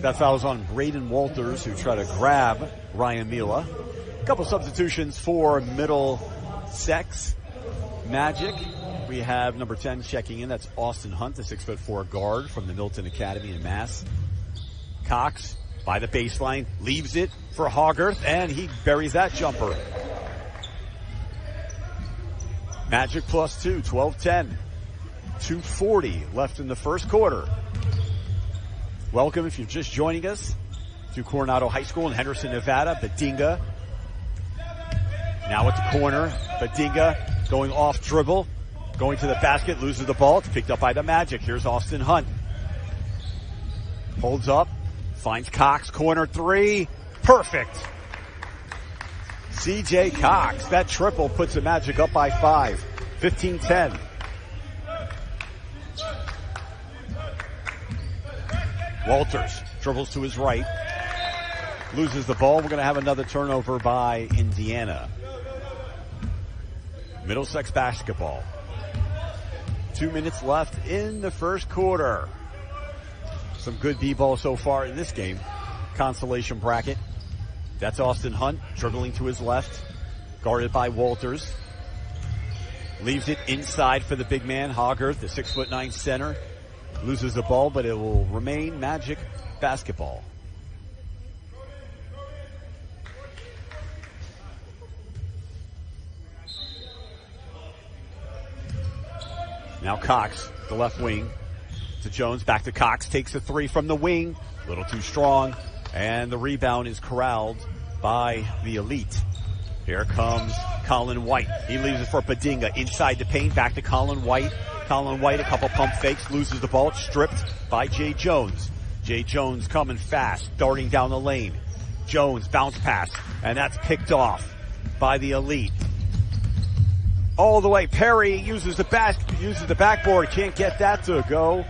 That foul is on Braden Walters, who tried to grab Ryan Mila. A couple substitutions for Middlesex Magic. We have number 10 checking in. That's Austin Hunt, the 6'4" guard from the Milton Academy in Mass. Cox by the baseline, leaves it for Hogarth, and he buries that jumper. Magic +2, 12-10. 2:40 left in the first quarter. Welcome if you're just joining us to Coronado High School in Henderson, Nevada. Badinga now at the corner. Badinga going off dribble, going to the basket, loses the ball. It's picked up by the Magic. Here's Austin Hunt. Holds up, finds Cox, corner three. Perfect. CJ Cox, that triple puts the Magic up by 5. 15-10. Walters dribbles to his right, loses the ball. We're going to have another turnover by Indiana. Middlesex basketball. 2 minutes left in the first quarter. Some good b-ball so far in this game. Consolation bracket. That's Austin Hunt dribbling to his left, guarded by Walters. Leaves it inside for the big man, Hogarth, the 6'9" center. Loses the ball, but it will remain Magic basketball. Now Cox, the left wing, to Jones, back to Cox, takes a three from the wing, a little too strong, and the rebound is corralled by the Elite. Here comes Colin White. He leaves it for Badinga, inside the paint, back to Colin White. Colin White, a couple pump fakes, loses the ball, stripped by Jay Jones. Jay Jones coming fast, darting down the lane. Jones, bounce pass, and that's picked off by the Elite. All the way, Perry uses the backboard, can't get that to go.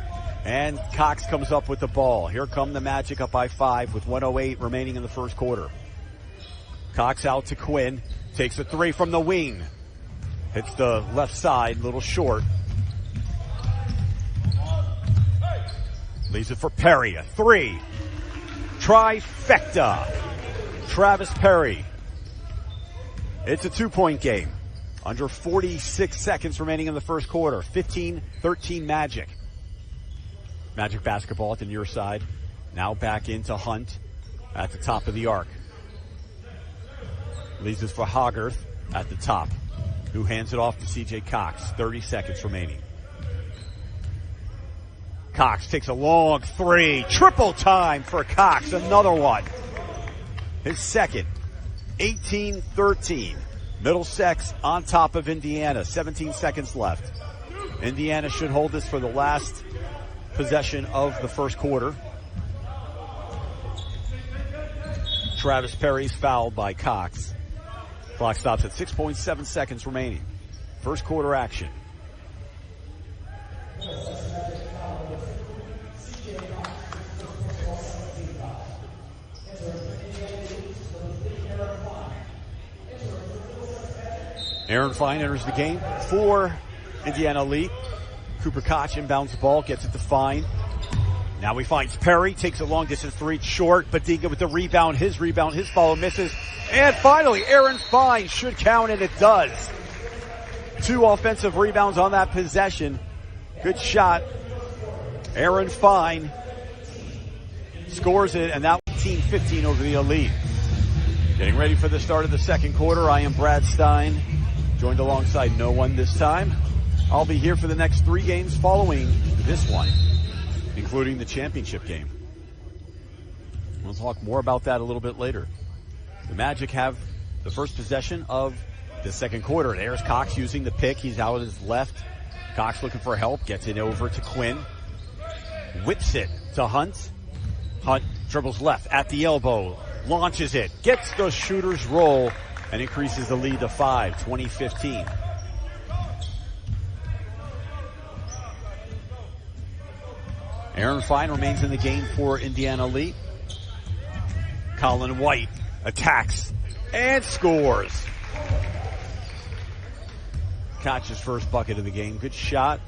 And Cox comes up with the ball. Here come the Magic up by 5 with 1:08 remaining in the first quarter. Cox out to Quinn, takes a three from the wing. Hits the left side, a little short. Leaves it for Perry, a three. Trifecta. Travis Perry. It's a 2-point game. Under 46 seconds remaining in the first quarter. 15-13 Magic. Magic basketball at the near side. Now back into Hunt at the top of the arc. Leaves it for Hogarth at the top, who hands it off to CJ Cox. 30 seconds remaining. Cox takes a long three. Triple time for Cox. Another one. His second. 18-13. Middlesex on top of Indiana. 17 seconds left. Indiana should hold this for the last possession of the first quarter. Travis Perry's fouled by Cox. Clock stops at 6.7 seconds remaining. First quarter action. Aaron Fine enters the game for Indiana Elite. Cooper Koch inbounds the ball, gets it to Fine. Now he finds Perry, takes a long distance three, short. Badinga with the rebound, his follow misses. And finally, Aaron Fine should count, and it does. 2 offensive rebounds on that possession. Good shot. Aaron Fine scores it, and that was 18-15 over the Elite. Getting ready for the start of the second quarter. I am Brad Stein, joined alongside no one this time. I'll be here for the next 3 games following this one, including the championship game. We'll talk more about that a little bit later. The Magic have the first possession of the second quarter. There's Cox using the pick. He's out on his left. Cox looking for help. Gets it over to Quinn. Whips it to Hunt. Hunt dribbles left at the elbow. Launches it. Gets the shooter's roll and increases the lead to 5, 20-15. Aaron Fine remains in the game for Indiana Elite. Colin White attacks and scores. Koch's first bucket of the game. Good shot.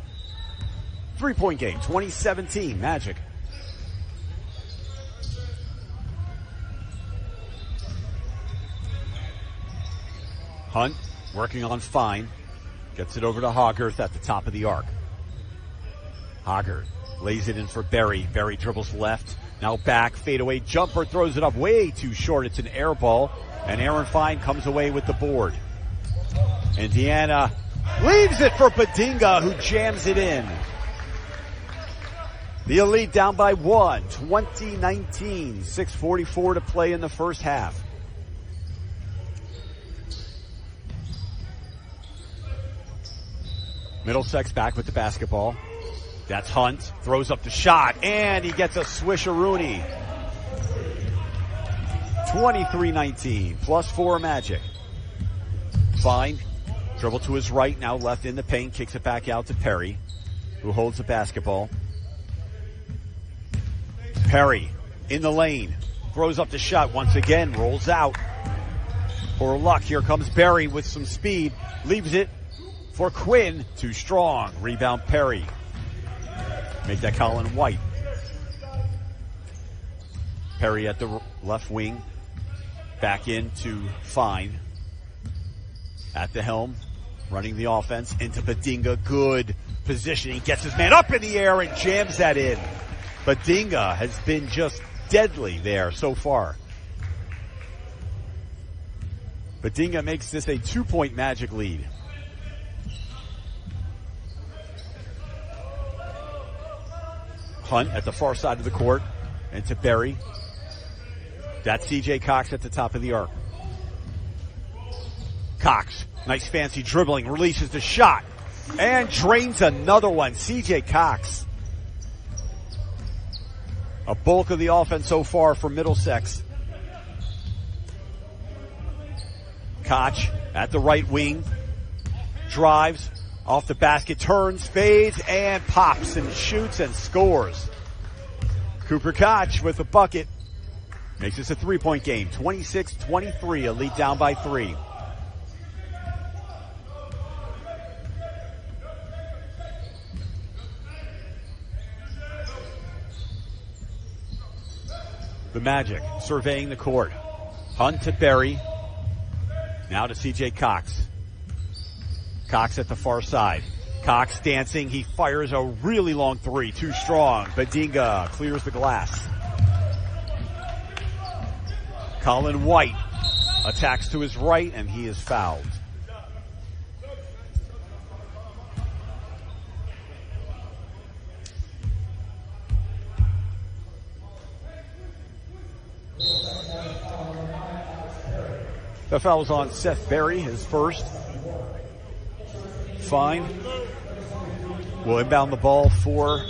3-point game, 2017 Magic. Hunt working on Fine. Gets it over to Hogarth at the top of the arc. Hogarth lays it in for Berry. Berry dribbles left. Now back, fadeaway jumper, throws it up way too short. It's an air ball, and Aaron Fine comes away with the board. Indiana leaves it for Badinga, who jams it in. The Elite down by 1, 20-19, 6:44 to play in the first half. Middlesex back with the basketball. That's Hunt, throws up the shot, and he gets a swisheroonie. 23-19, +4 Magic. Fine, dribble to his right, now left in the paint, kicks it back out to Perry, who holds the basketball. Perry in the lane, throws up the shot once again, rolls out. For luck, here comes Berry with some speed, leaves it for Quinn, too strong. Rebound Perry. Make that Colin White. Perry at the left wing. Back into Fine. At the helm. Running the offense into Badinga. Good positioning. Gets his man up in the air and jams that in. Badinga has been just deadly there so far. Badinga makes this a 2-point Magic lead. Hunt at the far side of the court, and to Berry. That's CJ Cox at the top of the arc. Cox, nice fancy dribbling, releases the shot, and drains another one. CJ Cox. A bulk of the offense so far for Middlesex. Koch at the right wing, drives, off the basket, turns, fades, and pops and shoots and scores. Cooper Koch with the bucket. Makes this a 3-point game. 26-23, Elite down by 3. The Magic surveying the court. Hunt to Berry. Now to CJ Cox. Cox at the far side. Cox dancing. He fires a really long three. Too strong. Badinga clears the glass. Colin White attacks to his right, and he is fouled. The foul was on Seth Berry, his first. Fine. Will inbound the ball for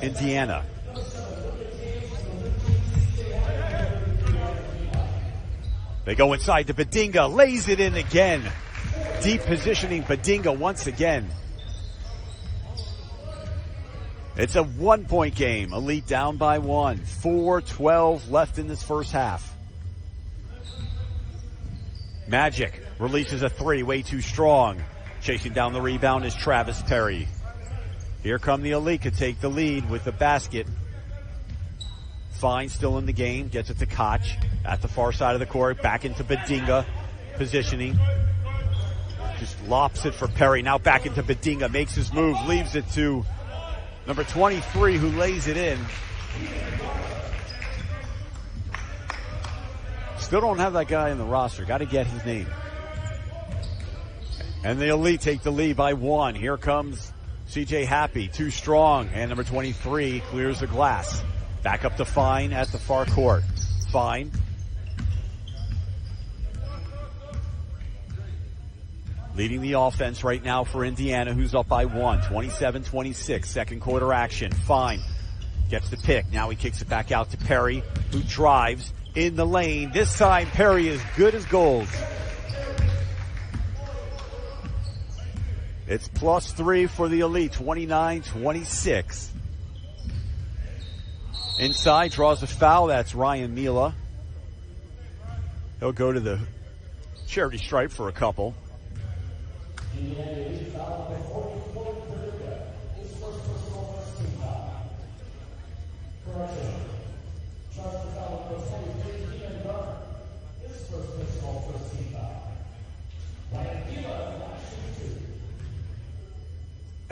Indiana. They go inside to Badinga, lays it in again. Deep positioning Badinga once again. It's a 1-point game. Elite down by 1. 4:12 left in this first half. Magic releases a three, way too strong. Chasing down the rebound is Travis Perry. Here come the Elite to take the lead with the basket. Fine still in the game. Gets it to Koch at the far side of the court. Back into Badinga. Positioning. Just lops it for Perry. Now back into Badinga. Makes his move. Leaves it to number 23 who lays it in. Still don't have that guy in the roster. Got to get his name. And the Elite take the lead by 1. Here comes CJ Happy, too strong. And number 23 clears the glass. Back up to Fine at the far court. Fine. Leading the offense right now for Indiana, who's up by 1. 27-26. Second quarter action. Fine. Gets the pick. Now he kicks it back out to Perry, who drives in the lane. This time Perry is good as gold. It's +3 for the Elite, 29-26. Inside, draws a foul. That's Ryan Mila. He'll go to the charity stripe for a couple.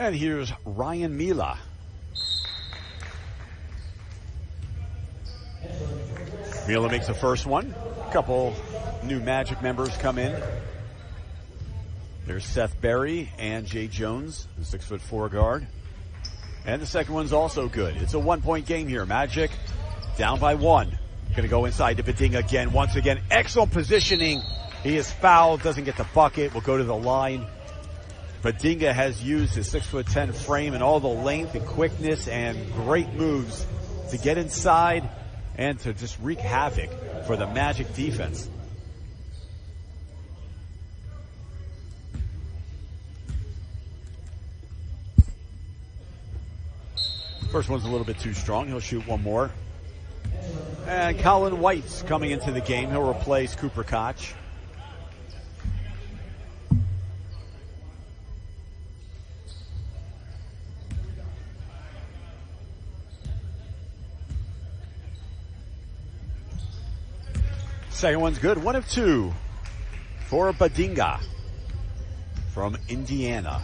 And here's Ryan Mila. Mila makes the first one. A couple new Magic members come in. There's Seth Berry and Jay Jones, the 6'4" guard. And the second one's also good. It's a 1-point game here. Magic down by 1. Going to go inside to Badinga again. Once again, excellent positioning. He is fouled, doesn't get the bucket, will go to the line. Badinga has used his 6'10" frame and all the length and quickness and great moves to get inside and to just wreak havoc for the Magic defense. First one's a little bit too strong. He'll shoot one more. And Colin White's coming into the game. He'll replace Cooper Koch. Second one's good. 1 of 2 for Badinga from Indiana.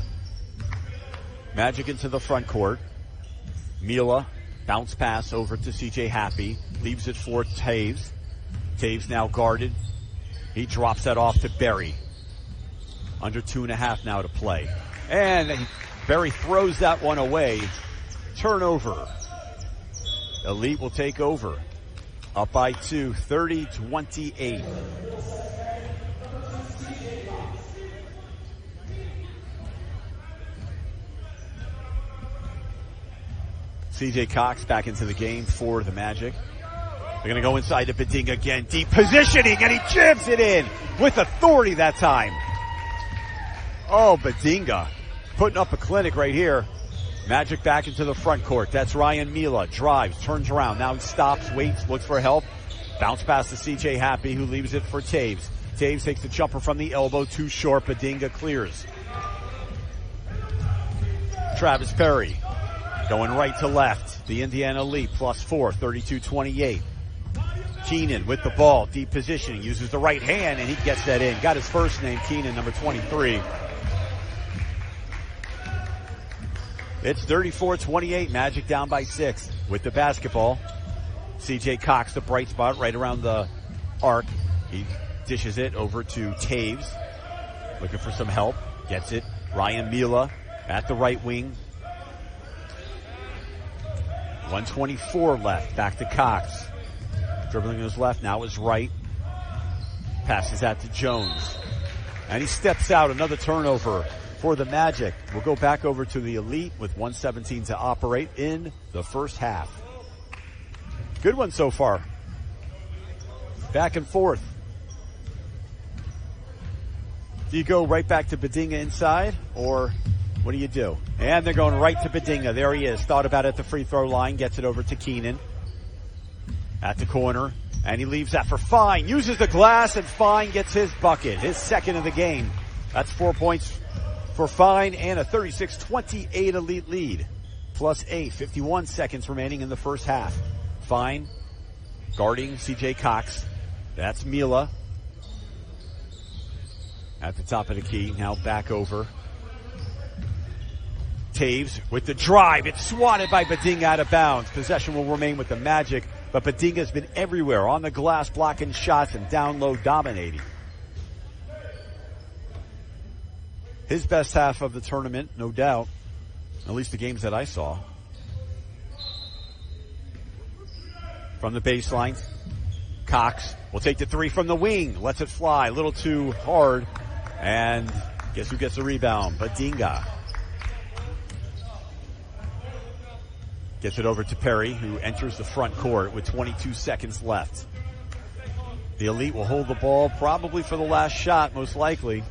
Magic into the front court. Mila, bounce pass over to CJ Happy, leaves it for Taves. Taves now guarded. He drops that off to Berry. Under 2.5 now to play. And Berry throws that one away. Turnover. Elite will take over. Up by 2, 30-28. CJ Cox back into the game for the Magic. They're going to go inside to Badinga again. Deep positioning, and he jams it in with authority that time. Oh, Badinga putting up a clinic right here. Magic back into the front court. That's Ryan Mila. Drives, turns around. Now he stops, waits, looks for help. Bounce pass to CJ Happy, who leaves it for Taves. Taves takes the jumper from the elbow, too short. Badinga clears. Travis Perry. Going right to left. The Indiana Elite +4, 32-28. Keenan with the ball. Deep positioning. Uses the right hand, and he gets that in. Got his first name, Keenan, number 23. It's 34-28. Magic down by 6 with the basketball. CJ Cox, the bright spot right around the arc. He dishes it over to Taves. Looking for some help. Gets it. Ryan Mila at the right wing. 1:24 left. Back to Cox. Dribbling his left, now his right. Passes that to Jones. And he steps out. Another turnover for the Magic. We'll go back over to the Elite with 1:17 to operate in the first half. Good one so far. Back and forth. Do you go right back to Badinga inside, or what do you do? And they're going right to Badinga. There he is. Thought about it at the free throw line. Gets it over to Keenan. At the corner. And he leaves that for Fine. Uses the glass, and Fine gets his bucket. His second of the game. That's 4 points for Fine and a 36-28 Elite lead. +8. 51 seconds remaining in the first half. Fine. Guarding CJ Cox. That's Mila. At the top of the key. Now back over. Taves with the drive. It's swatted by Badinga out of bounds. Possession will remain with the Magic, but Badinga's been everywhere on the glass, blocking shots and down low dominating. His best half of the tournament, no doubt. At least the games that I saw. From the baseline, Cox will take the 3 from the wing. Lets it fly. A little too hard. And guess who gets the rebound? Badinga. Gets it over to Perry, who enters the front court with 22 seconds left. The Elite will hold the ball probably for the last shot, most likely.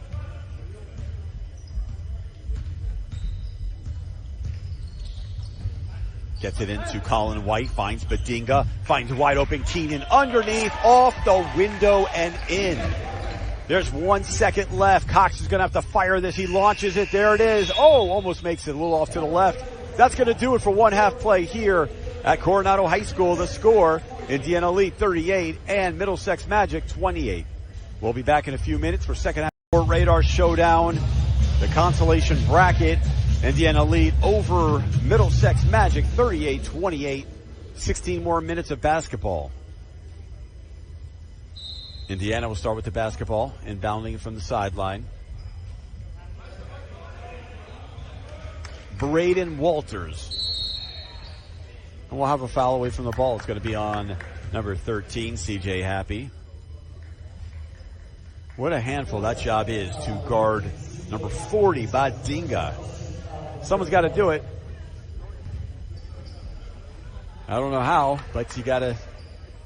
Gets it into Colin White, finds Badinga, finds wide open Keenan underneath, off the window and in. There's 1 second left. Cox is going to have to fire this. He launches it. There it is. Oh, almost makes it a little off to the left. That's going to do it for one half play here at Coronado High School. The score, Indiana Elite 38 and Middlesex Magic 28. We'll be back in a few minutes for second half Court Radar Showdown. The consolation bracket Indiana lead over Middlesex Magic 38-28. 16 more minutes of basketball. Indiana will start with the basketball, inbounding from the sideline. Braden Walters. And we'll have a foul away from the ball. It's going to be on number 13, CJ Happy. What a handful that job is to guard number 40, Badinga. Someone's got to do it. I don't know how, but you got to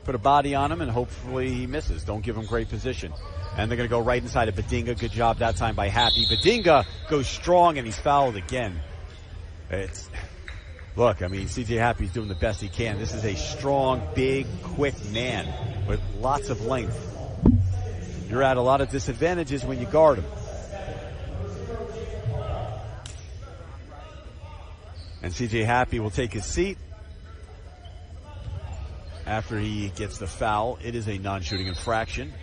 put a body on him and hopefully he misses. Don't give him great position. And they're going to go right inside of Badinga. Good job that time by Happy. Badinga goes strong and he's fouled again. Look, I mean, CJ Happy's doing the best he can. This is a strong, big, quick man with lots of length. You're at a lot of disadvantages when you guard him. And CJ Happy will take his seat after he gets the foul. It is a non-shooting infraction.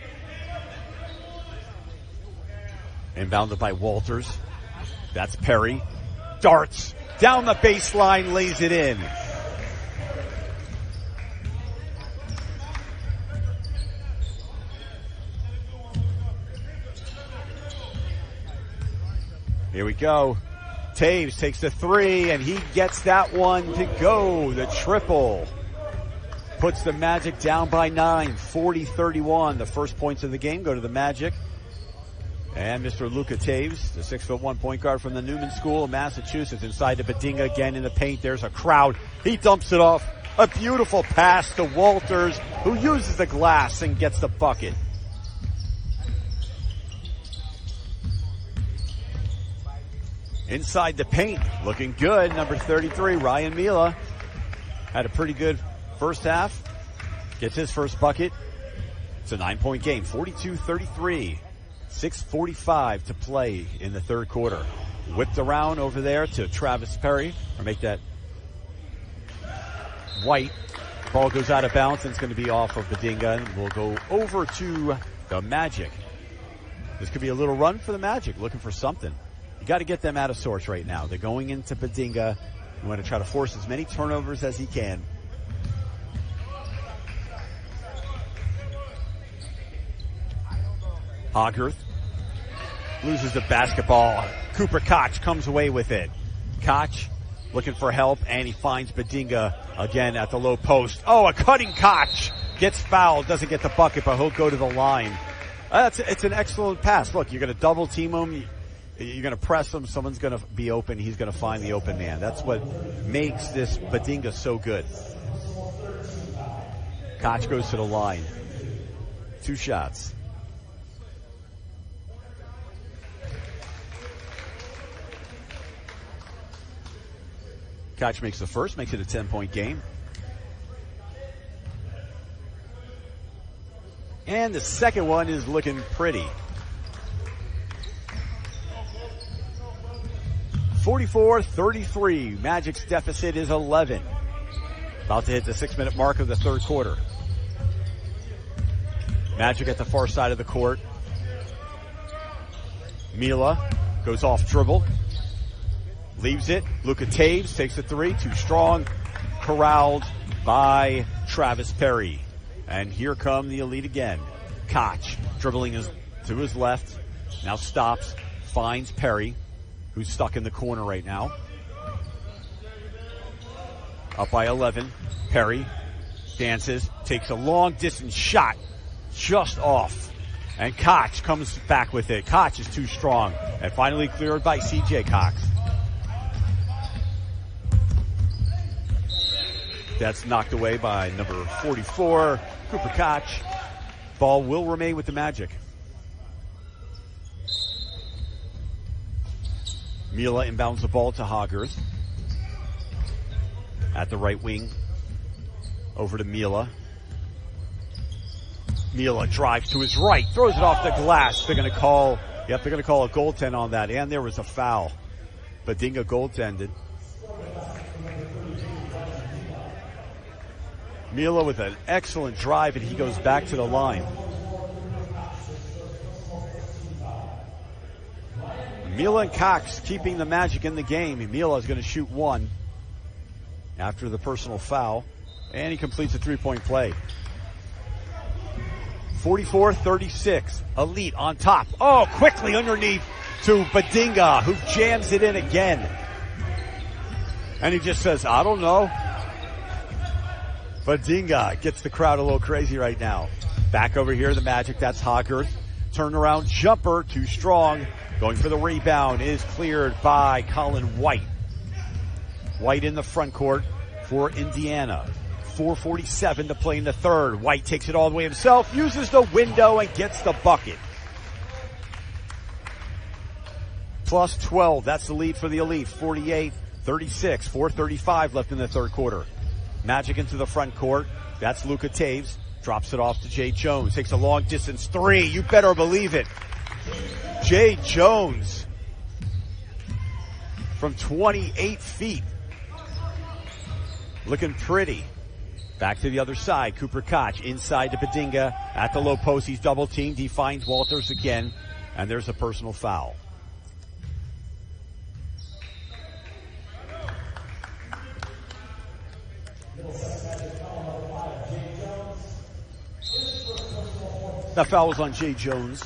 Inbounded by Walters. That's Perry. Darts down the baseline, lays it in. Here we go. Taves takes the three, and he gets that one to go. The triple puts the Magic down by 9, 40-31. The first points of the game go to the Magic. And Mr. Luka Taves, the 6'1" point guard from the Newman School of Massachusetts, inside to Badinga again in the paint. There's a crowd. He dumps it off. A beautiful pass to Walters, who uses the glass and gets the bucket. Inside the paint, looking good. Number 33, Ryan Mila, had a pretty good first half. Gets his first bucket. It's a 9-point game, 42-33. 6:45 to play in the third quarter. Whipped around over there to Travis Perry, or make that white. Ball goes out of bounds and it's going to be off of Badinga, and we'll go over to the Magic. This could be a little run for the Magic, looking for something. You got to get them out of sorts right now. They're going into Badinga. You want to try to force as many turnovers as he can. Hogarth loses the basketball. Cooper Koch comes away with it. Koch looking for help, and he finds Badinga again at the low post. Oh, a cutting Koch. Gets fouled, doesn't get the bucket, but he'll go to the line. It's an excellent pass. Look, you're going to double team him. You're going to press him. Someone's going to be open. He's going to find the open man. That's what makes this Badinga so good. Koch goes to the line. 2 shots. Koch makes the first, makes it a 10-point game. And the second one is looking pretty. 44-33. Magic's deficit is 11. About to hit the 6-minute mark of the third quarter. Magic at the far side of the court. Mila goes off dribble. Leaves it. Luka Taves takes the three. Too strong. Corralled by Travis Perry. And here come the Elite again. Koch dribbling to his left. Now stops. Finds Perry, who's stuck in the corner right now. Up by 11. Perry dances. Takes a long distance shot. Just off. And Koch comes back with it. Koch is too strong. And finally cleared by CJ Cox. That's knocked away by number 44, Cooper Koch. Ball will remain with the Magic. Mila inbounds the ball to Hogarth. At the right wing. Over to Mila. Mila drives to his right, throws it off the glass. They're going to call a goaltend on that, and there was a foul. Badinga goaltended. Mila with an excellent drive, and he goes back to the line. Mila and Cox keeping the Magic in the game. Mila is going to shoot one after the personal foul, and he completes a three-point play. 44-36. Elite on top. Oh, quickly underneath to Badinga, who jams it in again. And he just says, I don't know. Badinga gets the crowd a little crazy right now. Back over here, the Magic, that's Hogarth. Turnaround jumper, too strong. Going for the rebound is cleared by Colin White. White in the front court for Indiana. 4:47 to play in the third. White takes it all the way himself, uses the window and gets the bucket. Plus 12, that's the lead for the Elite. 48-36, 4:35 left in the third quarter. Magic into the front court. That's Luka Taves. Drops it off to Jay Jones. Takes a long distance three. You better believe it. Jay Jones from 28 feet. Looking pretty. Back to the other side. Cooper Koch inside to Badinga at the low post. He's double teamed. He finds Walters again. And there's a personal foul. That foul was on Jay Jones.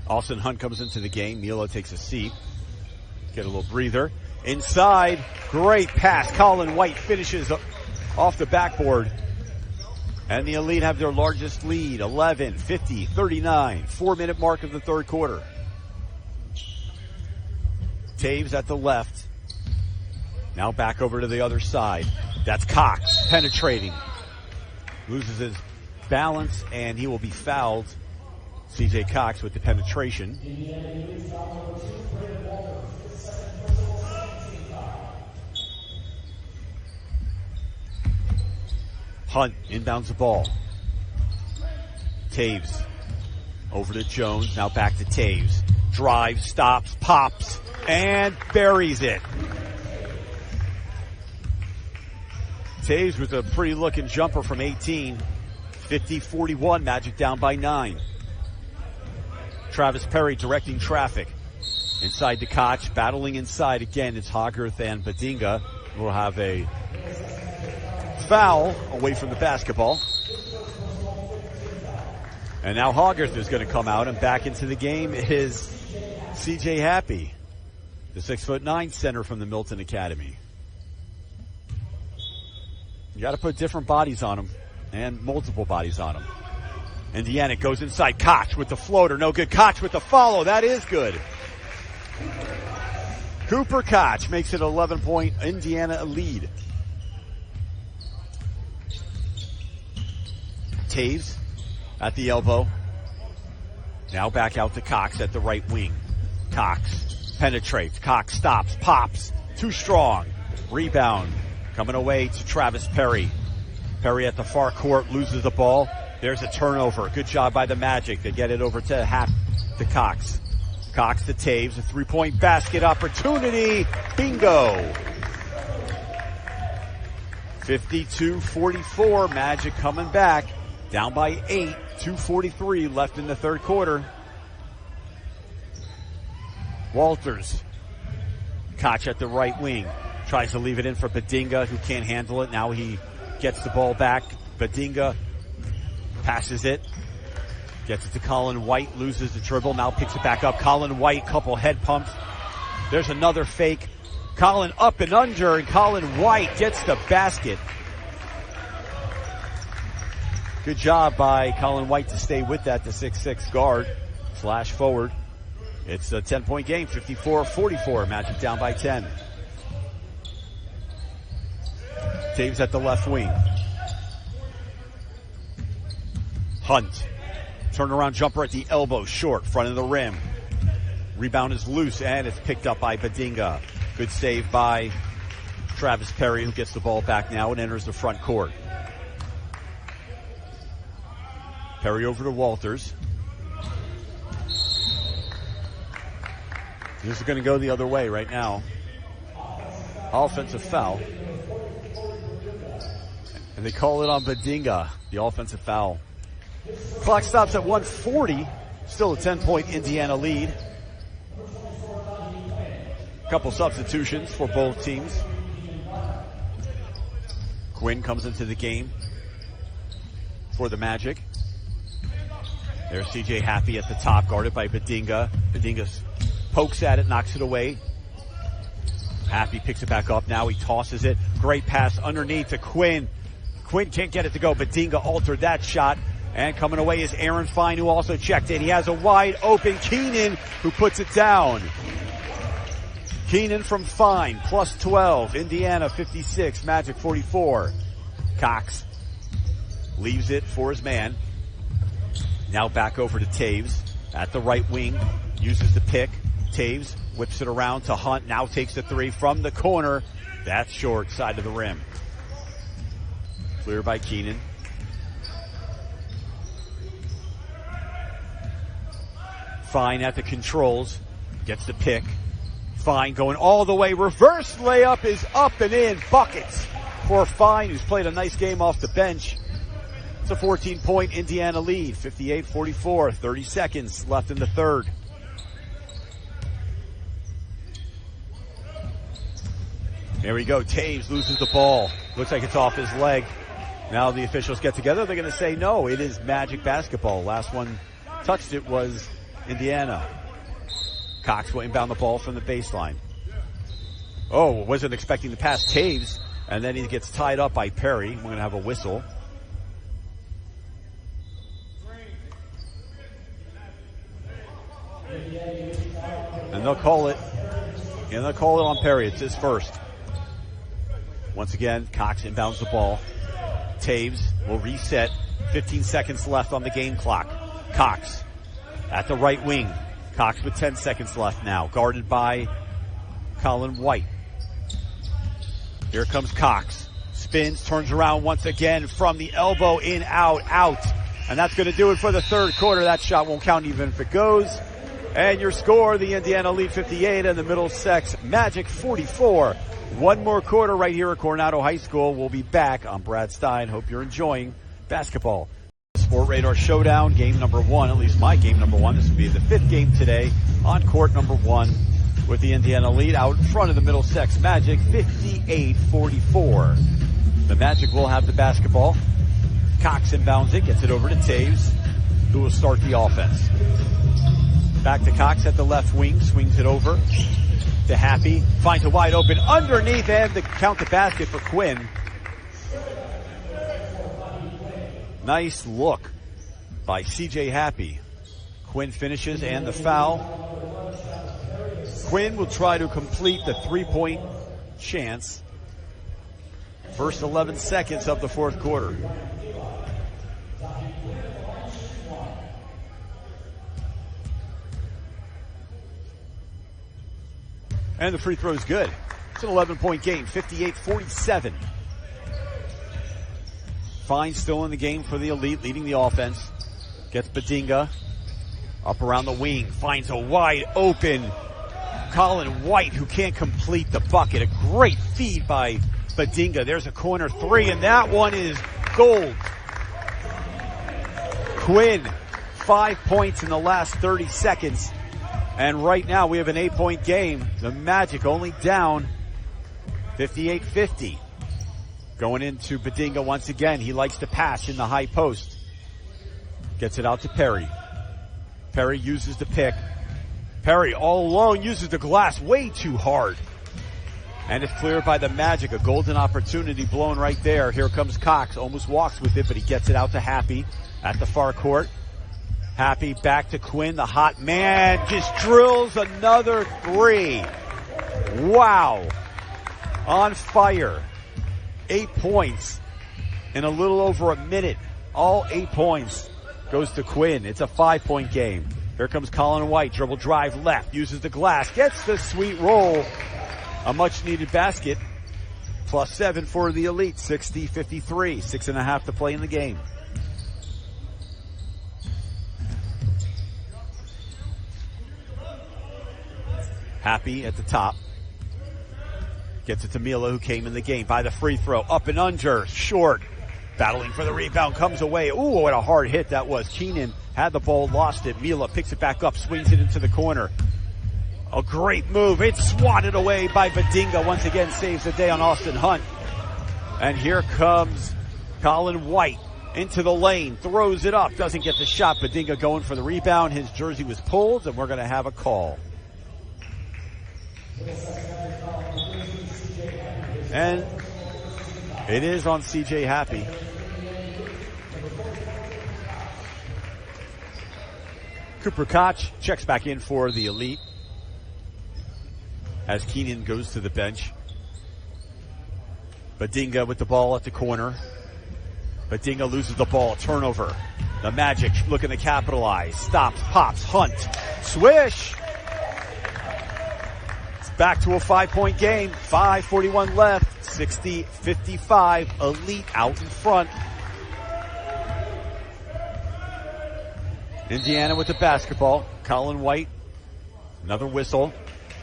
Austin Hunt comes into the game. Mila takes a seat. Get a little breather. Inside, great pass. Colin White finishes off the backboard. And the Elite have their largest lead, 11-50-39. 4-minute mark of the third quarter. Taves at the left. Now back over to the other side. That's Cox penetrating. Loses his balance, and he will be fouled. C.J. Cox with the penetration. Hunt inbounds the ball. Taves over to Jones. Now back to Taves. Drives, stops, pops, and buries it. Taves with a pretty looking jumper from 18. 50-41, Magic down by 9. Travis Perry directing traffic. Inside to Koch, battling inside again. It's Hogarth and Badinga. We'll have a foul away from the basketball. And now Hogarth is going to come out, and back into the game is C.J. Happy, the 6'9" center from the Milton Academy. You got to put different bodies on him, and multiple bodies on him. Indiana goes inside. Koch with the floater. No good. Koch with the follow. That is good. Cooper Koch makes it 11-point Indiana lead. Taves at the elbow. Now back out to Cox at the right wing. Cox penetrates. Cox stops. Pops. Too strong. Rebound. Coming away to Travis Perry. Perry at the far court loses the ball. There's a turnover. Good job by the Magic. They get it over to Cox. Cox to Taves. A three-point basket opportunity. Bingo. 52-44. Magic coming back. Down by 8. 2:43 left in the third quarter. Walters. Koch at the right wing. Tries to leave it in for Badinga, who can't handle it. Now he gets the ball back. Badinga passes it. Gets it to Colin White. Loses the dribble. Now picks it back up. Colin White, couple head pumps. There's another fake. Colin up and under, and Colin White gets the basket. Good job by Colin White to stay with that, the 6'6" guard. Flash forward. It's a 10-point game, 54-44. Magic down by 10. Taves at the left wing. Hunt. Turnaround jumper at the elbow, short, front of the rim. Rebound is loose, and it's picked up by Badinga. Good save by Travis Perry, who gets the ball back now and enters the front court. Perry over to Walters. This is going to go the other way right now. Offensive foul. And they call it on Badinga, the offensive foul. Clock stops at 1:40 Still a 10-point Indiana lead. Couple substitutions for both teams. Quinn comes into the game for the Magic. There's CJ Happy at the top, guarded by Badinga. Badinga pokes at it, knocks it away. Happy picks it back up. Now he tosses it. Great pass underneath to Quinn. Quinn can't get it to go. Badinga altered that shot. And coming away is Aaron Fine, who also checked in. He has a wide open Keenan, who puts it down. Keenan from Fine, plus 12. Indiana 56, Magic 44. Cox leaves it for his man. Now back over to Taves at the right wing. Uses the pick. Taves whips it around to Hunt. Now takes the three from the corner. That's short, side of the rim. Clear by Keenan. Fine at the controls. Gets the pick. Fine going all the way. Reverse layup is up and in. Buckets for Fine, who's played a nice game off the bench. It's a 14-point Indiana lead. 58-44. 30 seconds left in the third. There we go. Taves loses the ball. Looks like it's off his leg. Now the officials get together. They're going to say no. It is Magic basketball. Last one touched it was Indiana. Cox will inbound the ball from the baseline. Oh, wasn't expecting to pass Taves. And then he gets tied up by Perry. We're going to have a whistle. And they'll call it. And they'll call it on Perry. It's his first. Once again, Cox inbounds the ball. Taves will reset. 15 seconds left on the game clock. Cox at the right wing. Cox with 10 seconds left now. Guarded by Colin White. Here comes Cox. Spins, turns around once again from the elbow, in, out. And that's going to do it for the third quarter. That shot won't count even if it goes. And your score, the Indiana lead 58 and the Middlesex Magic 44. One more quarter right here at Coronado High School. We'll be back. I'm Brad Stein. Hope you're enjoying basketball. Sport Radar Showdown, game number one, at least my game number one. This will be the fifth game today on court number one with the Indiana lead out in front of the Middlesex Magic, 58-44. The Magic will have the basketball. Cox inbounds it, gets it over to Taves, who will start the offense. Back to Cox at the left wing, swings it over to Happy, finds a wide open underneath, and to count the basket for Quinn. Nice look by CJ Happy. Quinn finishes and the foul. Quinn will try to complete the three-point chance. First 11 seconds of the fourth quarter. And the free throw is good. It's an 11-point game, 58-47. Fine still in the game for the Elite, leading the offense. Gets Badinga up around the wing. Finds a wide open Colin White, who can't complete the bucket. A great feed by Badinga. There's a corner three, and that one is gold. Quinn, 5 points in the last 30 seconds. And right now we have an 8-point game. The Magic only down 58-50. Going into Badinga once again. He likes to pass in the high post. Gets it out to Perry. Perry uses the pick. Perry all alone uses the glass way too hard. And it's cleared by the Magic. A golden opportunity blown right there. Here comes Cox. Almost walks with it, but he gets it out to Happy at the far court. Happy back to Quinn. The hot man just drills another three. Wow. On fire. 8 points in a little over a minute. All 8 points goes to Quinn. It's a 5-point game. Here comes Colin White. Dribble drive left. Uses the glass. Gets the sweet roll. A much-needed basket. +7 for the Elite. 60-53. 6.5 to play in the game. Happy at the top. Gets it to Mila, who came in the game by the free throw. Up and under. Short. Battling for the rebound, comes away. Ooh, what a hard hit that was. Keenan had the ball, lost it. Mila picks it back up, swings it into the corner. A great move. It's swatted away by Badinga. Once again, saves the day on Austin Hunt. And here comes Colin White into the lane, throws it up, doesn't get the shot. Badinga going for the rebound. His jersey was pulled, and we're going to have a call. And it is on CJ Happy. Cooper Koch checks back in for the Elite as Keenan goes to the bench. Badinga with the ball at the corner. Badinga loses the ball, turnover. The Magic looking to capitalize. Stops, pops, Hunt. Swish! It's back to a 5-point game. 5:41 left. 60-55. Elite out in front. Indiana with the basketball. Colin White. Another whistle.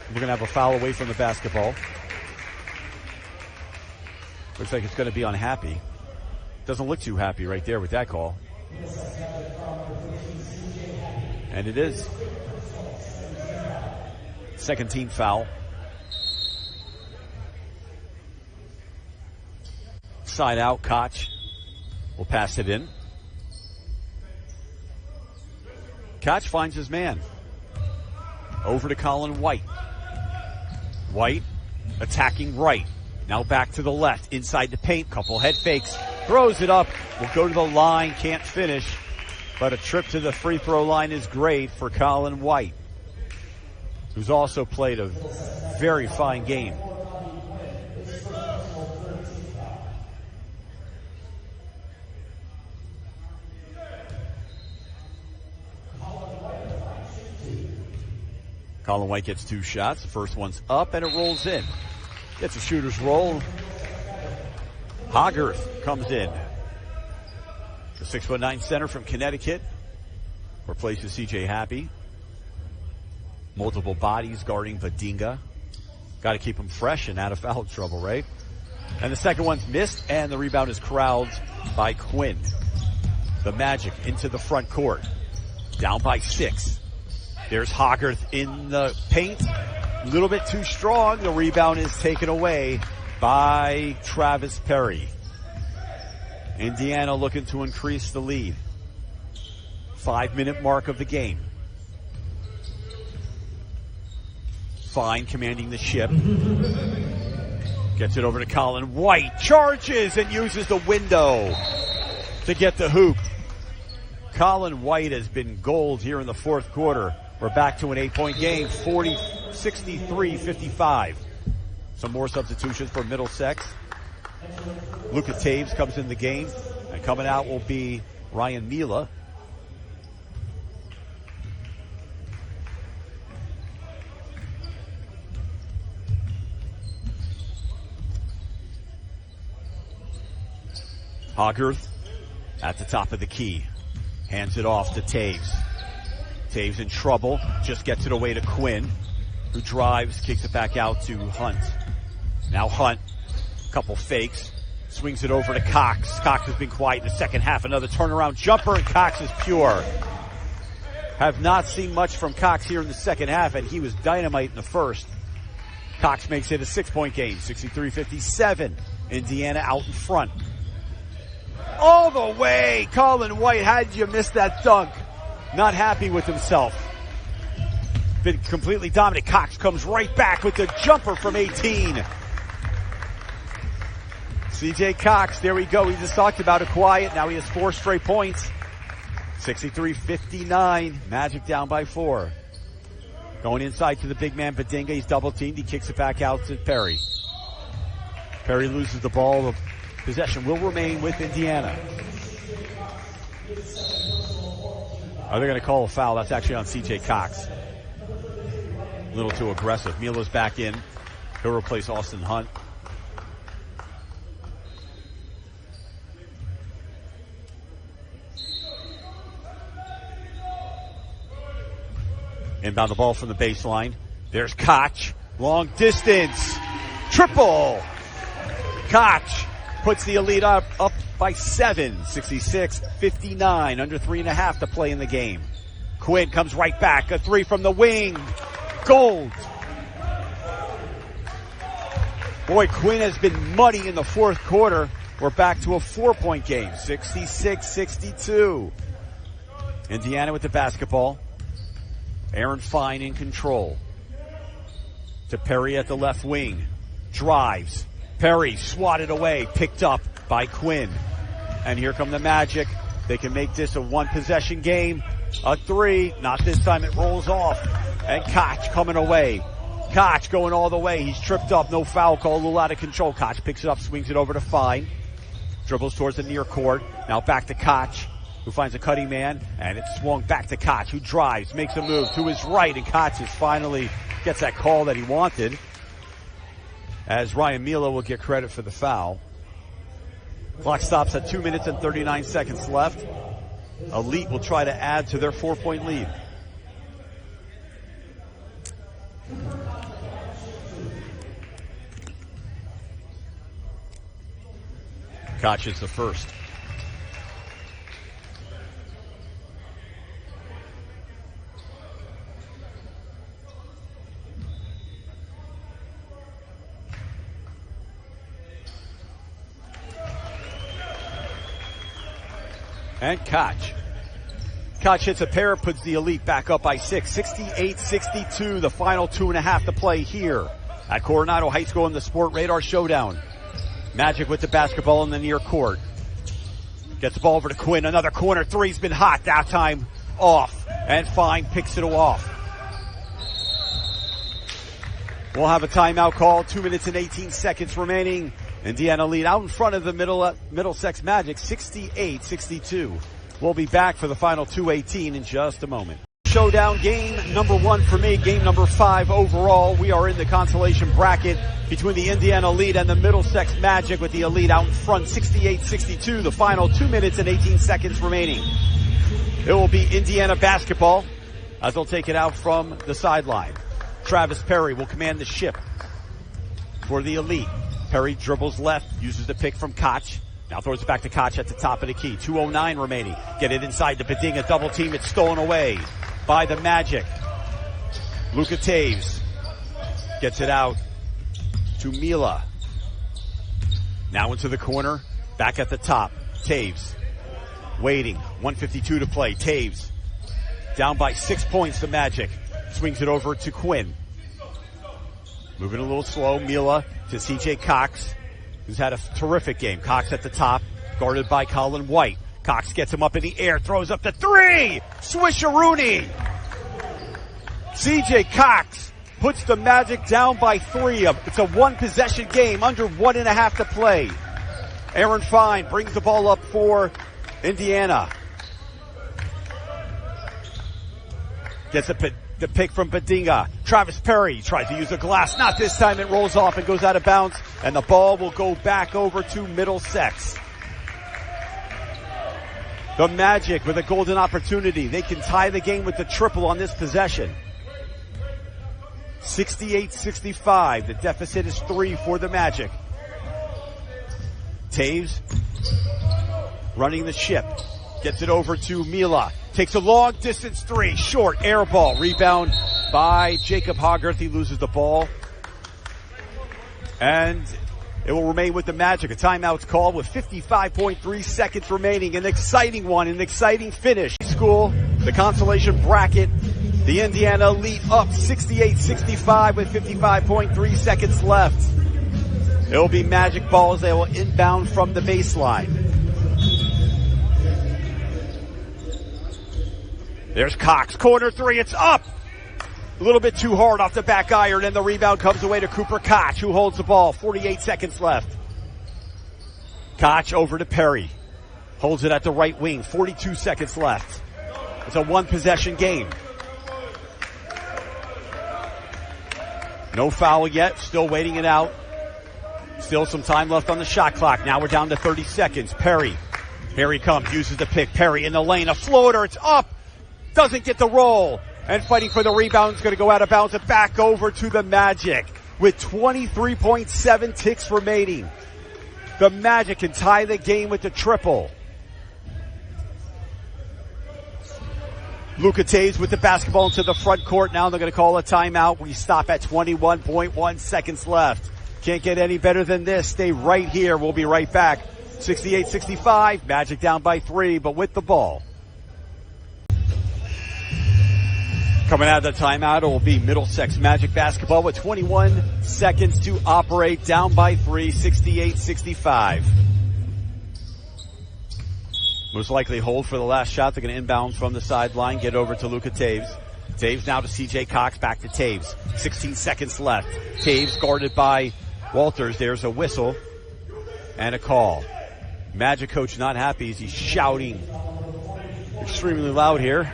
We're going to have a foul away from the basketball. Looks like it's going to be on Happy. Doesn't look too happy right there with that call. And it is. Second team foul. Side out, Koch will pass it in. Koch finds his man. Over to Colin White. White attacking right. Now back to the left, inside the paint, couple head fakes, throws it up, will go to the line, can't finish, but a trip to the free throw line is great for Colin White, who's also played a very fine game. Colin White gets two shots. The first one's up, and it rolls in. Gets a shooter's roll. Hogarth comes in. The 6'9" center from Connecticut replaces CJ Happy. Multiple bodies guarding Badinga. Got to keep him fresh and out of foul trouble, right? And the second one's missed, and the rebound is corralled by Quinn. The Magic into the front court. Down by 6. There's Hogarth in the paint. A little bit too strong. The rebound is taken away by Travis Perry. Indiana looking to increase the lead. 5-minute mark of the game. Fine commanding the ship. Gets it over to Colin White. Charges and uses the window to get the hoop. Colin White has been gold here in the fourth quarter. We're back to an 8-point game, 63-55. Some more substitutions for Middlesex. Luka Taves comes in the game, and coming out will be Ryan Mila. Hogarth at the top of the key. Hands it off to Taves. Taves in trouble, just gets it away to Quinn, who drives, kicks it back out to Hunt. Now Hunt, couple fakes, swings it over to Cox. Cox has been quiet in the second half. Another turnaround jumper, and Cox is pure. Have not seen much from Cox here in the second half, and he was dynamite in the first. Cox makes it a 6-point game, 63-57. Indiana out in front. All the way, Colin White, how did you miss that dunk? Not happy with himself. Been completely dominant. Cox comes right back with the jumper from 18. CJ Cox, there we go. We just talked about it quiet. Now he has 4 straight points. 63-59. Magic down by 4. Going inside to the big man, Badinga. He's double teamed. He kicks it back out to Perry. Perry loses the ball. The possession will remain with Indiana. Are they going to call a foul? That's actually on CJ Cox. A little too aggressive. Mila's back in. He'll replace Austin Hunt. Inbound the ball from the baseline. There's Koch. Long distance. Triple. Koch puts the Elite up by 7, 66-59, under 3.5 to play in the game. Quinn comes right back, a three from the wing, gold. Boy, Quinn has been muddy in the fourth quarter. We're back to a 4-point game, 66-62. Indiana with the basketball. Aaron Fine in control. To Perry at the left wing. Drives. Perry swatted away, picked up by Quinn. And here come the Magic. They can make this a one-possession game. A three. Not this time. It rolls off. And Koch coming away. Koch going all the way. He's tripped up. No foul call. A little out of control. Koch picks it up, swings it over to Fine. Dribbles towards the near court. Now back to Koch, who finds a cutting man. And it's swung back to Koch, who drives, makes a move to his right. And Koch is finally gets that call that he wanted. As Ryan Milo will get credit for the foul. Clock stops at 2 minutes and 39 seconds left. Elite will try to add to their 4-point lead. Koch is the first. And Koch. Koch hits a pair, puts the Elite back up by 6. 68-62, the final 2.5 to play here at Coronado High School in the Sport Radar Showdown. Magic with the basketball in the near court. Gets the ball over to Quinn. Another corner three's been hot. That time off. And Fine picks it off. We'll have a timeout call. 2 minutes and 18 seconds remaining. Indiana lead out in front of the Middlesex Magic, 68-62. We'll be back for the final 2:18 in just a moment. Showdown game number 1 for me, game number 5 overall. We are in the consolation bracket between the Indiana Elite and the Middlesex Magic, with the Elite out in front, 68-62. The final 2 minutes and 18 seconds remaining. It will be Indiana basketball as they'll take it out from the sideline. Travis Perry will command the ship for the Elite. Perry dribbles left, uses the pick from Koch. Now throws it back to Koch at the top of the key. 2:09 remaining. Get it inside to Bedinga. Double team. It's stolen away by the Magic. Luka Taves gets it out to Mila. Now into the corner. Back at the top. Taves waiting. 1:52 to play. Taves down by 6 points. The Magic swings it over to Quinn. Moving a little slow. Mila to CJ Cox, who's had a terrific game. Cox at the top, guarded by Colin White. Cox gets him up in the air, throws up the three! Swisheroonie! CJ Cox puts the Magic down by 3. It's a one-possession game, under 1.5 to play. Aaron Fine brings the ball up for Indiana. Gets the pick from Bedinga. Travis Perry tries to use the glass. Not this time. It rolls off and goes out of bounds. And the ball will go back over to Middlesex. The Magic with a golden opportunity. They can tie the game with the triple on this possession. 68-65. The deficit is 3 for the Magic. Taves running the ship. Gets it over to Mila. Takes a long distance three. Short air ball. Rebound by Jacob Hogarth. He loses the ball. And it will remain with the Magic. A timeout's called with 55.3 seconds remaining. An exciting one. An exciting finish. School, the consolation bracket. The Indiana Elite up 68-65 with 55.3 seconds left. It will be Magic balls. They will inbound from the baseline. There's Cox, corner three, it's up! A little bit too hard off the back iron, and the rebound comes away to Cooper Koch, who holds the ball. 48 seconds left. Koch over to Perry. Holds it at the right wing. 42 seconds left. It's a one-possession game. No foul yet, still waiting it out. Still some time left on the shot clock. Now we're down to 30 seconds. Perry. Here he comes, uses the pick. Perry in the lane, a floater, it's up! Doesn't get the roll. And fighting for the rebound is going to go out of bounds and back over to the Magic with 23.7 ticks remaining. The Magic can tie the game with the triple. Luka Taves with the basketball into the front court. Now they're going to call a timeout. We stop at 21.1 seconds left. Can't get any better than this. Stay right here. We'll be right back. 68-65. Magic down by 3, but with the ball. Coming out of the timeout, it will be Middlesex Magic basketball with 21 seconds to operate. Down by 3, 68-65. Most likely hold for the last shot. They're going to inbound from the sideline, get over to Luka Taves. Taves now to CJ Cox, back to Taves. 16 seconds left. Taves guarded by Walters. There's a whistle and a call. Magic coach not happy as he's shouting extremely loud here.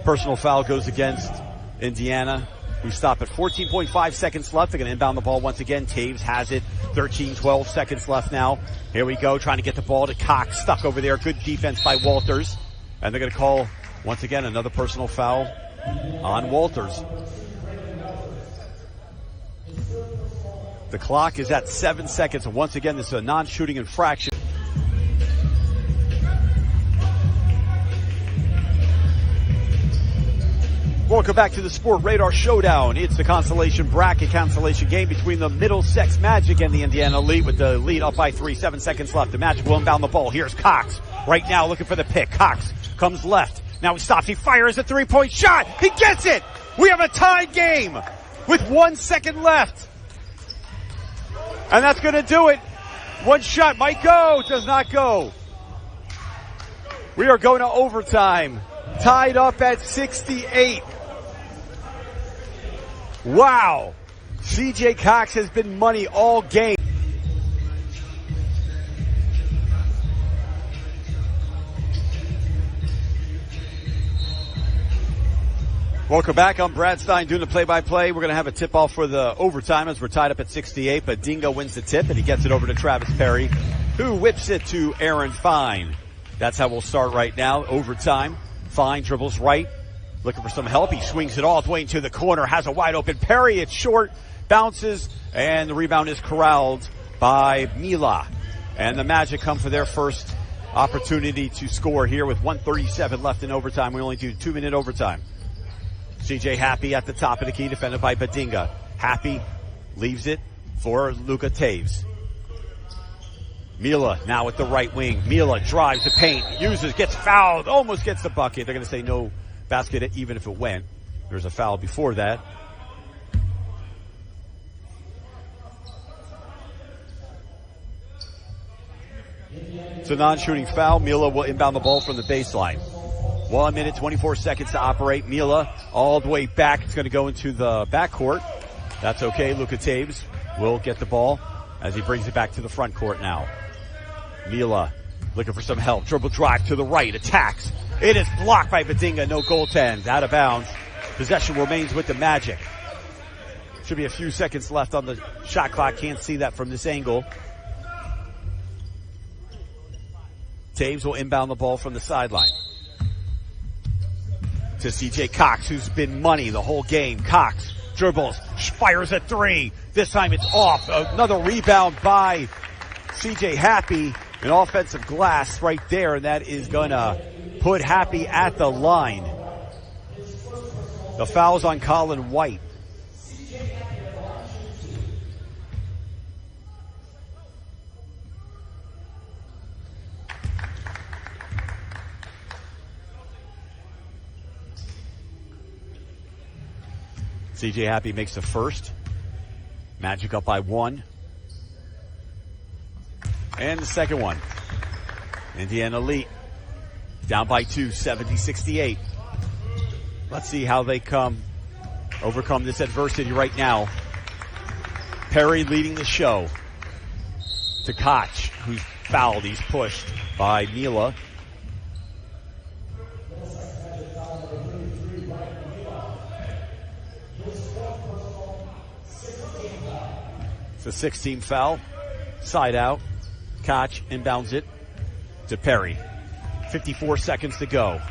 Personal foul goes against Indiana. We stop at 14.5 seconds left. They're going to inbound the ball once again. Taves has it. 12 seconds left now. Here we go, trying to get the ball to Cox. Stuck over there. Good defense by Walters. And they're going to call, once again, another personal foul on Walters. The clock is at 7 seconds. And once again, this is a non-shooting infraction. Welcome back to the Sport Radar Showdown. It's the consolation bracket, consolation game between the Middlesex Magic and the Indiana Elite, with the lead up by 3, 7 seconds left. The Magic will inbound the ball. Here's Cox right now looking for the pick. Cox comes left. Now he stops. He fires a three-point shot. He gets it. We have a tied game with 1 second left. And that's going to do it. One shot might go. Does not go. We are going to overtime. Tied up at 68. Wow. CJ Cox has been money all game. Welcome back. I'm Brad Stein doing the play-by-play. We're going to have a tip-off for the overtime as we're tied up at 68, but Dingo wins the tip, and he gets it over to Travis Perry, who whips it to Aaron Fine. That's how we'll start right now. Overtime. Fine dribbles right. Looking for some help. He swings it all the way into the corner. Has a wide open Perry. It's short. Bounces. And the rebound is corralled by Mila. And the Magic come for their first opportunity to score here with 1:37 left in overtime. We only do 2-minute overtime. CJ Happy at the top of the key, defended by Badinga. Happy leaves it for Luka Taves. Mila now at the right wing. Mila drives the paint, gets fouled, almost gets the bucket. They're going to say no basket even if it went. There's a foul before that. It's a non-shooting foul. Mila will inbound the ball from the baseline. 1 minute, 24 seconds to operate. Mila all the way back. It's going to go into the backcourt. That's okay. Luka Taves will get the ball as he brings it back to the front court now. Mila looking for some help. Dribble drive to the right. Attacks. It is blocked by Badinga. No goaltend. Out of bounds. Possession remains with the Magic. Should be a few seconds left on the shot clock. Can't see that from this angle. Taves will inbound the ball from the sideline to CJ Cox, who's been money the whole game. Cox dribbles, fires a three. This time it's off. Another rebound by CJ Happy. An offensive glass right there, and that is going to put Happy at the line. The foul's on Colin White. CJ Happy makes the first. Magic up by 1. And the second one. Indiana Elite down by 2, 70-68. Let's see how they overcome this adversity right now. Perry leading the show to Koch, who's fouled. He's pushed by Mila. It's a 16 foul. Side out. Koch inbounds it to Perry. 54 seconds to go.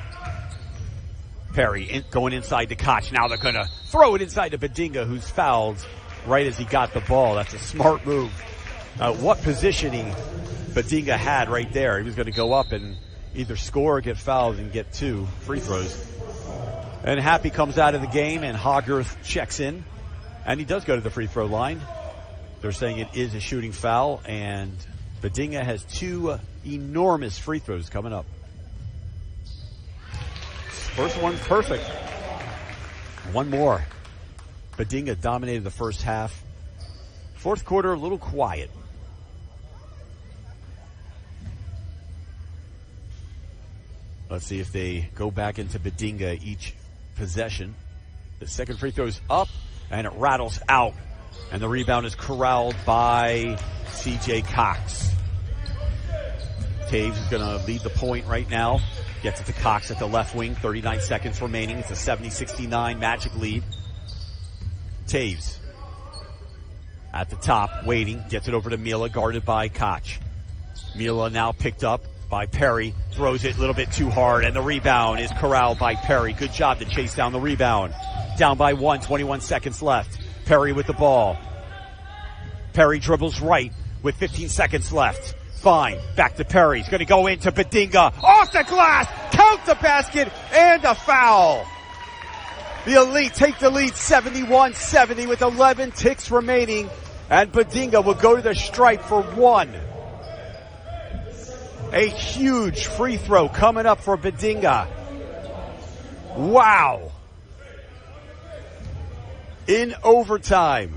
Perry going inside to Koch. Now they're going to throw it inside to Badinga, who's fouled right as he got the ball. That's a smart move What positioning Badinga had right there. He was going to go up and either score or get fouled and get 2 free throws. And Happy comes out of the game, and Hogarth checks in, and he does go to the free throw line. They're saying it is a shooting foul, and Badinga has 2 enormous free throws coming up. First one's perfect. One more. Badinga dominated the first half. Fourth quarter, a little quiet. Let's see if they go back into Badinga each possession. The second free throw is up, and it rattles out. And the rebound is corralled by C.J. Cox. Taves is going to lead the point right now. Gets it to Cox at the left wing. 39 seconds remaining. It's a 70-69 Magic lead. Taves at the top, waiting. Gets it over to Mila, guarded by Koch. Mila now picked up by Perry. Throws it a little bit too hard, and the rebound is corralled by Perry. Good job to chase down the rebound. Down by 1, 21 seconds left. Perry with the ball. Perry dribbles right with 15 seconds left. Fine. Back to Perry. He's going to go into Badinga. Off the glass. Count the basket and a foul. The Elite take the lead 71-70 with 11 ticks remaining. And Badinga will go to the stripe for 1. A huge free throw coming up for Badinga. Wow. In overtime.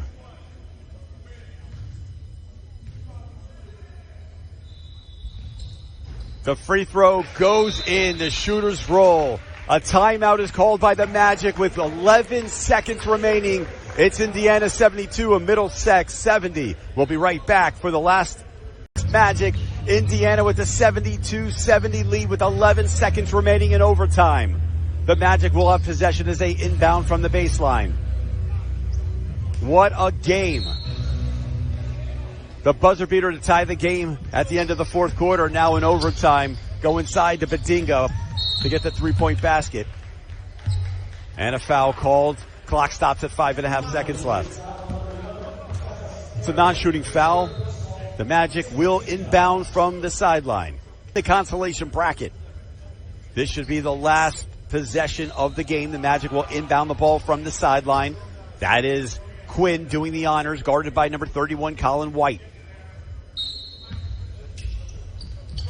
The free throw goes in. The shooters roll. A timeout is called by the Magic with 11 seconds remaining. It's Indiana 72 and Middlesex 70. We'll be right back for the last Magic. Indiana with a 72-70 lead with 11 seconds remaining in overtime. The Magic will have possession as they inbound from the baseline. What a game. The buzzer beater to tie the game at the end of the fourth quarter, now in overtime. Go inside to Badinga to get the 3-point basket. And a foul called. Clock stops at 5.5 seconds left. It's a non-shooting foul. The Magic will inbound from the sideline. The consolation bracket. This should be the last possession of the game. The Magic will inbound the ball from the sideline. That is Quinn doing the honors, guarded by number 31, Colin White.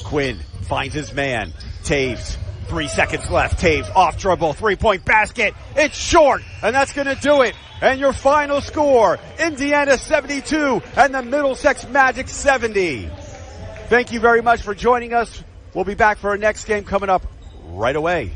Quinn finds his man. Taves. 3 seconds left. Taves off dribble. 3-point basket. It's short. And that's going to do it. And your final score, Indiana 72 and the Middlesex Magic 70. Thank you very much for joining us. We'll be back for our next game coming up right away.